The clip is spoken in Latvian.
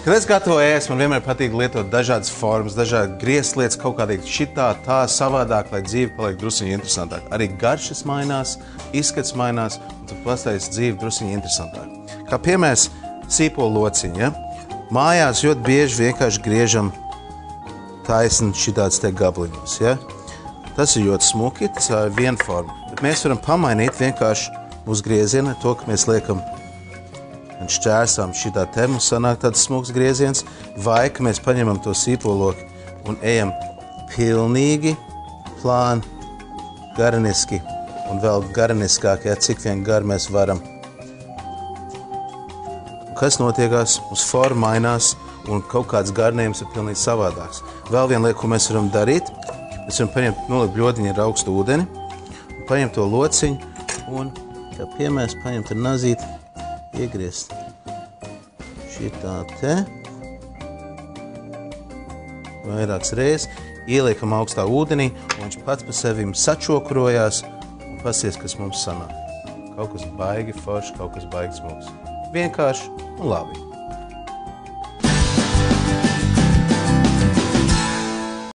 Kad es gatavoju ēst, man vienmēr patīk lietot dažādas formas, dažādas griezt lietas, kaut kādīgi šitā, tā, savādāk, lai dzīve paliek drusiņi interesantāk. Arī garšas mainās, izskats mainās, un tu pastājies dzīve drusiņi interesantāk. Kā piemērs sīpolu lociņi, ja? Mājās ļoti bieži vienkārši griežam taisni šitāds te gabliņos, ja? Tas ir ļoti smuki, tas ir viena forma. Bet mēs varam pamainīt vienkārši uz griezienu to, ka mēs liekam un šķērsām šitā te, mums sanāk tāds smuks grieziens, vai ka mēs paņemam to sīpoloku un ejam pilnīgi plāni, garniski un vēl garniskāk, ja, cik vien gar mēs varam. Un kas notiekās? Mums forma mainās un kaut kāds garnējums ir pilnīgi savādāks. Vēl viena lieta, ko mēs varam darīt, mēs varam paņemt, nolikt bļodiņu ar augstu ūdeni, un paņemt to lociņu un, kā piemērs, paņemt ar nazīti, iegriezt šitā te, vairākas reizes, ieliekam augstā ūdenī, un viņš pats pa sevim sačokurojās un pasies, kas mums sanāk. Kaut kas baigi forši, kaut kas baigi smuks. Vienkārši un labi.